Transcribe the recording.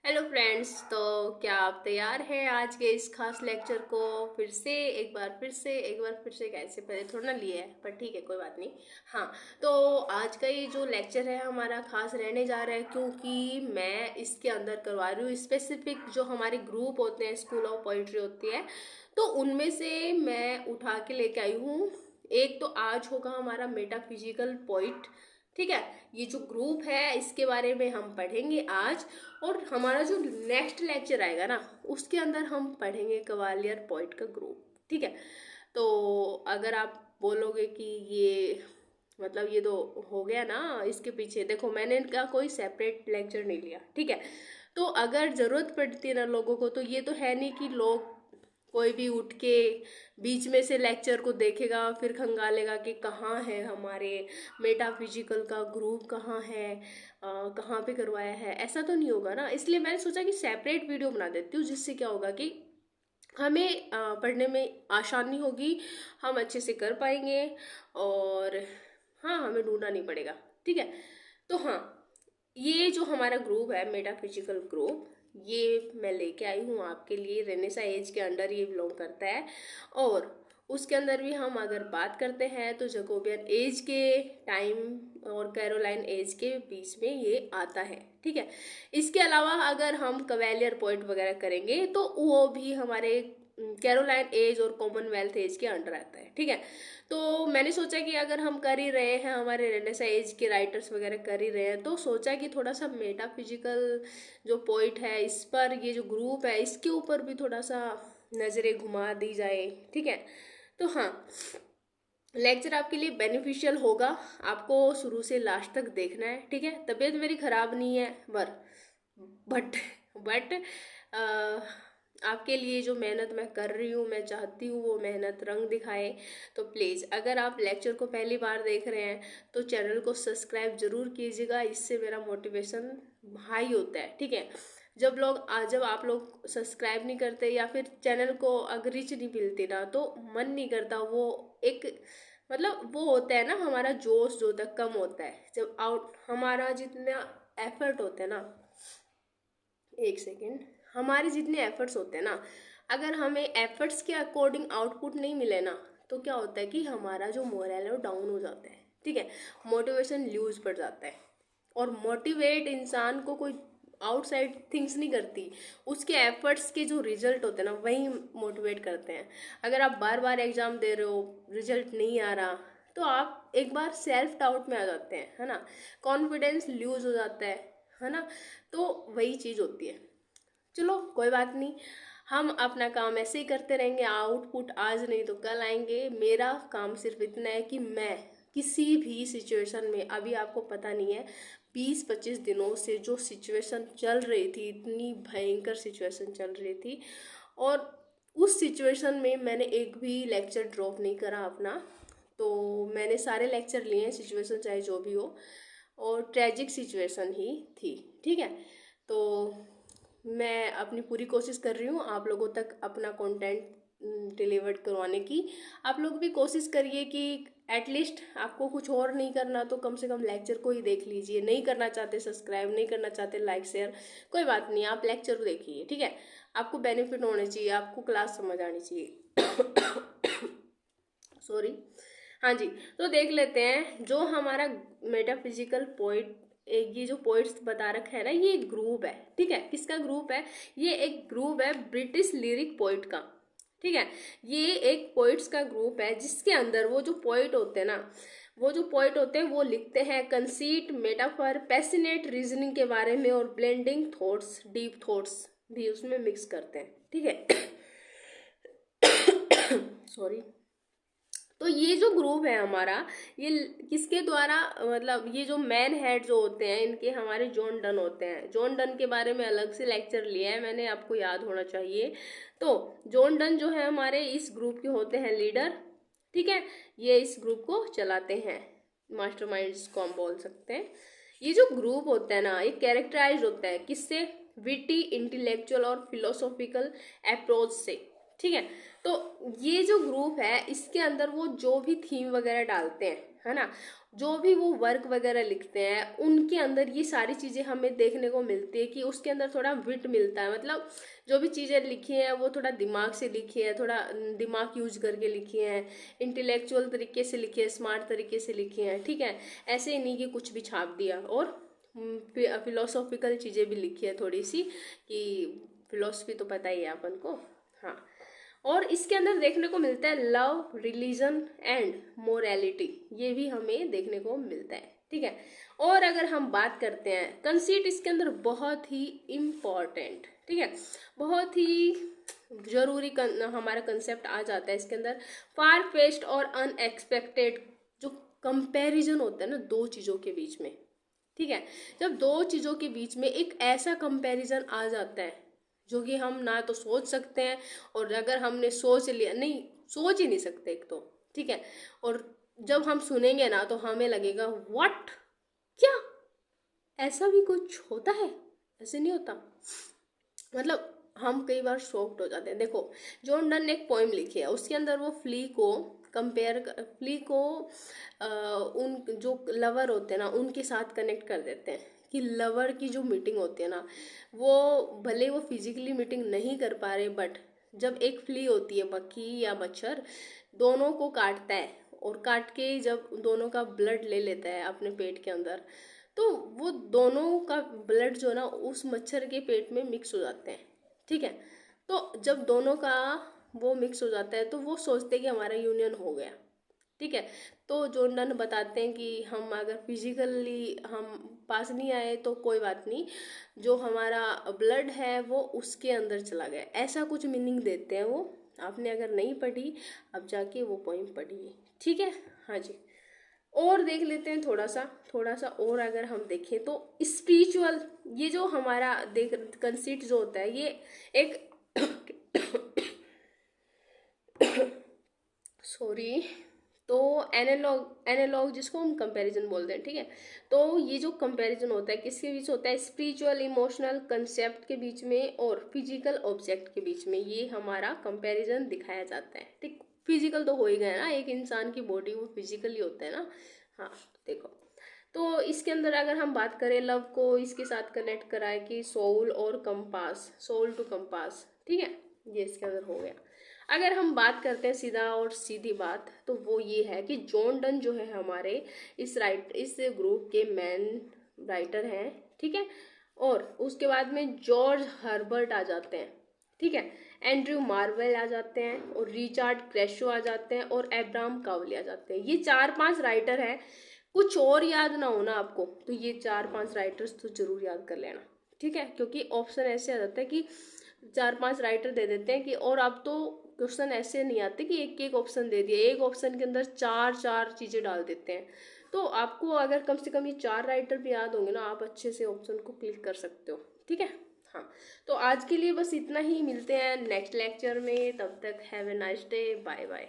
Hello friends. तो क्या आप तैयार हैं आज के इस खास लेक्चर को फिर से कैसे पहले थोड़ा ना लिए है, पर ठीक है, कोई बात नहीं। हाँ, तो आज का ये जो लेक्चर है हमारा खास रहने जा रहा है, क्योंकि मैं इसके अंदर करवा रही हूँ स्पेसिफिक जो हमारे ग्रुप होते हैं, स्कूल ऑफ पोइट्री होती है, तो उनमें से मैं उठा के लेके आई हूँ। एक तो आज होगा हमारा मेटाफिजिकल पोइट। ठीक है, ये जो ग्रुप है इसके बारे में हम पढ़ेंगे आज। और हमारा जो नेक्स्ट लेक्चर आएगा ना, उसके अंदर हम पढ़ेंगे कवालियर पोइट का ग्रुप। ठीक है, तो अगर आप बोलोगे कि ये मतलब ये तो हो गया ना, इसके पीछे देखो मैंने इनका कोई सेपरेट लेक्चर नहीं लिया। ठीक है, तो अगर ज़रूरत पड़ती है ना लोगों को, तो ये तो है नहीं कि लोग कोई भी उठ के बीच में से लेक्चर को देखेगा फिर खंगालेगा कि कहाँ है हमारे मेटाफिजिकल का ग्रुप, कहाँ है, कहाँ पे करवाया है। ऐसा तो नहीं होगा ना, इसलिए मैंने सोचा कि सेपरेट वीडियो बना देती हूँ, जिससे क्या होगा कि हमें पढ़ने में आसानी होगी, हम अच्छे से कर पाएंगे। और हाँ, हमें ढूंढना नहीं पड़ेगा। ठीक है, तो हाँ, ये जो हमारा ग्रुप है मेटाफिजिकल ग्रुप, ये मैं लेके आई हूँ आपके लिए। रेनेसा एज के अंडर ये बिलोंग करता है, और उसके अंदर भी हम अगर बात करते हैं तो जकोबियन एज के टाइम और कैरोलाइन एज के बीच में ये आता है। ठीक है, इसके अलावा अगर हम कवेलियर पोइट वगैरह करेंगे तो वो भी हमारे कैरोलाइन एज और कॉमनवेल्थ एज के अंडर आता है। ठीक है, तो मैंने सोचा कि अगर हम कर ही रहे हैं, हमारे रेनेसा एज के राइटर्स वगैरह कर ही रहे हैं, तो सोचा कि थोड़ा सा मेटाफिजिकल जो पोइट है इस पर, ये जो ग्रुप है इसके ऊपर भी थोड़ा सा नज़रें घुमा दी जाए। ठीक है, तो हाँ, लेक्चर आपके लिए बेनिफिशियल होगा, आपको शुरू से लास्ट तक देखना है। ठीक है, तबीयत मेरी ख़राब नहीं है, बट बट आपके लिए जो मेहनत मैं कर रही हूँ, मैं चाहती हूँ वो मेहनत रंग दिखाए। तो प्लीज़, अगर आप लेक्चर को पहली बार देख रहे हैं तो चैनल को सब्सक्राइब ज़रूर कीजिएगा, इससे मेरा मोटिवेशन हाई होता है। ठीक है, जब आप लोग सब्सक्राइब नहीं करते या फिर चैनल को अगर रीच नहीं मिलती ना, तो मन नहीं करता। वो एक मतलब वो होता है ना, हमारा जोश जो होता है कम होता है जब आउट हमारा जितना एफर्ट होता है ना। एक सेकेंड, हमारे जितने एफर्ट्स होते हैं ना, अगर हमें एफर्ट्स के अकॉर्डिंग आउटपुट नहीं मिले ना, तो क्या होता है कि हमारा जो मोरल है वो डाउन हो जाता है। ठीक है, मोटिवेशन लूज पड़ जाता है। और मोटिवेट इंसान को कोई आउटसाइड थिंग्स नहीं करती, उसके एफर्ट्स के जो रिजल्ट होते हैं ना वही मोटिवेट करते हैं। अगर आप बार बार एग्जाम दे रहे हो, रिजल्ट नहीं आ रहा, तो आप एक बार सेल्फ डाउट में आ जाते हैं, है ना, कॉन्फिडेंस लूज हो जाता है ना। तो वही चीज़ होती है। चलो कोई बात नहीं, हम अपना काम ऐसे ही करते रहेंगे, आउटपुट आज नहीं तो कल आएंगे। मेरा काम सिर्फ इतना है कि मैं किसी भी सिचुएशन में, अभी आपको पता नहीं है 20-25 दिनों से जो सिचुएशन चल रही थी, इतनी भयंकर सिचुएशन चल रही थी, और उस सिचुएशन में मैंने एक भी लेक्चर ड्रॉप नहीं करा अपना। तो मैंने सारे लेक्चर लिए हैं, सिचुएशन चाहे जो भी हो, और ट्रेजिक सिचुएशन ही थी। ठीक है, तो मैं अपनी पूरी कोशिश कर रही हूँ आप लोगों तक अपना कंटेंट डिलीवर्ड करवाने की। आप लोग भी कोशिश करिए कि एटलीस्ट आपको कुछ और नहीं करना तो कम से कम लेक्चर को ही देख लीजिए। नहीं करना चाहते सब्सक्राइब, नहीं करना चाहते लाइक शेयर, कोई बात नहीं, आप लेक्चर को देखिए। ठीक है, आपको बेनिफिट होने चाहिए, आपको क्लास समझ आनी चाहिए। सॉरी। हाँ जी, तो देख लेते हैं जो हमारा मेटाफिजिकल पोइट, ये जो पोइट्स बता रखा है ना, ये एक ग्रुप है। ठीक है, किसका ग्रुप है? ये एक ग्रुप है ब्रिटिश लिरिक पोइट का। ठीक है, ये एक पोइट्स का ग्रुप है जिसके अंदर वो जो पोइट होते हैं ना, वो लिखते हैं कंसीट, मेटाफर, पैसिनेट रीजनिंग के बारे में, और ब्लेंडिंग थॉट्स, डीप थॉट्स भी उसमें मिक्स करते हैं। ठीक है, सॉरी। तो ये जो ग्रुप है हमारा, ये किसके द्वारा, मतलब ये जो मैन हेड जो होते हैं इनके, हमारे जॉन डन होते हैं। जॉन डन के बारे में अलग से लेक्चर लिया है मैंने, आपको याद होना चाहिए। तो जॉन डन जो है हमारे इस ग्रुप के होते हैं लीडर। ठीक है, ये इस ग्रुप को चलाते हैं, मास्टरमाइंड्स को हम बोल सकते हैं। ये जो ग्रुप होता है ना, ये कैरेक्टराइज होता है किससे? विटी, इंटेलेक्चुअल और फिलोसॉफिकल अप्रोच से। ठीक है, तो ये जो ग्रुप है इसके अंदर वो जो भी थीम वगैरह डालते हैं, है ना। जो भी वो वर्क वगैरह लिखते हैं उनके अंदर ये सारी चीज़ें हमें देखने को मिलती है कि उसके अंदर थोड़ा विट मिलता है, मतलब जो भी चीज़ें लिखी हैं वो थोड़ा दिमाग से लिखी है, थोड़ा दिमाग यूज करके लिखी हैं, इंटेलेक्चुअल तरीके से लिखी है, स्मार्ट तरीके से लिखी हैं, ठीक है। ऐसे ही नहीं कि कुछ भी छाप दिया। और फिलोसॉफिकल चीज़ें भी लिखी है थोड़ी सी, कि फिलोसफी तो पता ही है अपन को। हाँ, और इसके अंदर देखने को मिलता है लव, रिलीजन एंड मोरालिटी, ये भी हमें देखने को मिलता है, ठीक है। और अगर हम बात करते हैं कंसीट, इसके अंदर बहुत ही इम्पॉर्टेंट, ठीक है, बहुत ही जरूरी हमारा कंसेप्ट आ जाता है इसके अंदर, फार फेस्ट और अनएक्सपेक्टेड जो कंपैरिजन होता है ना दो चीज़ों के बीच में, ठीक है। जब दो चीज़ों के बीच में एक ऐसा कंपैरिजन आ जाता है जो कि हम ना तो सोच सकते हैं, और अगर हमने सोच लिया, नहीं सोच ही नहीं सकते एक तो, ठीक है। और जब हम सुनेंगे ना तो हमें लगेगा व्हाट, क्या ऐसा भी कुछ होता है, ऐसे नहीं होता, मतलब हम कई बार शॉक्ड हो जाते हैं। देखो, जॉन डन ने एक पोइम लिखी है, उसके अंदर वो फ्ली को उन जो लवर होते हैं ना उनके साथ कनेक्ट कर देते हैं, कि लवर की जो मीटिंग होती है ना, वो भले वो फिजिकली मीटिंग नहीं कर पा रहे, बट जब एक फ्ली होती है, मक्खी या मच्छर, दोनों को काटता है, और काट के जब दोनों का ब्लड ले लेता है अपने पेट के अंदर, तो वो दोनों का ब्लड जो ना उस मच्छर के पेट में मिक्स हो जाते हैं, ठीक है। तो जब दोनों का वो मिक्स हो जाता है तो वो सोचते हैं कि हमारा यूनियन हो गया, ठीक है। तो जॉन डन बताते हैं कि हम अगर फिजिकली हम पास नहीं आए तो कोई बात नहीं, जो हमारा ब्लड है वो उसके अंदर चला गया, ऐसा कुछ मीनिंग देते हैं वो। आपने अगर नहीं पढ़ी, अब जाके वो पोइम पढ़िए, ठीक है। हाँ जी, और देख लेते हैं थोड़ा सा और अगर हम देखें तो स्पिरिचुअल, ये जो हमारा देख कंसीट जो होता है ये एक सॉरी, तो एनालॉग जिसको हम कंपैरिजन बोलते हैं, ठीक है। तो ये जो कंपैरिजन होता है किसके बीच होता है, स्पिरिचुअल इमोशनल कंसेप्ट के बीच में और फिजिकल ऑब्जेक्ट के बीच में, ये हमारा कंपैरिजन दिखाया जाता है, ठीक। फिजिकल तो हो ही गया ना, एक इंसान की बॉडी वो फिजिकली होता है ना। हाँ, देखो, तो इसके अंदर अगर हम बात करें लव को इसके साथ कनेक्ट कराए कि सोल और कंपास, सोल टू कंपास, ठीक है, ये इसके अंदर हो गया। अगर हम बात करते हैं सीधा और सीधी बात, तो वो ये है कि जॉन डन जो है हमारे इस ग्रुप के मेन राइटर हैं, ठीक है। और उसके बाद में जॉर्ज हर्बर्ट आ जाते हैं, ठीक है, एंड्रयू मार्वेल आ जाते हैं, और रिचार्ड क्रेशो आ जाते हैं, और एब्राहम कावले आ जाते हैं। ये 4-5 राइटर हैं, कुछ और याद ना हो ना आपको तो ये 4-5 राइटर्स तो जरूर याद कर लेना, ठीक है, क्योंकि ऑप्शन ऐसे आ जाता है कि 4-5 राइटर दे देते हैं कि, और अब तो क्वेश्चन ऐसे नहीं आते कि एक एक ऑप्शन दे दिया, एक ऑप्शन के अंदर 4-4 चीजें डाल देते हैं। तो आपको अगर कम से कम ये 4 राइटर भी याद होंगे ना, आप अच्छे से ऑप्शन को क्लिक कर सकते हो, ठीक है। हाँ, तो आज के लिए बस इतना ही, मिलते हैं नेक्स्ट लेक्चर में, तब तक have a nice day, bye bye.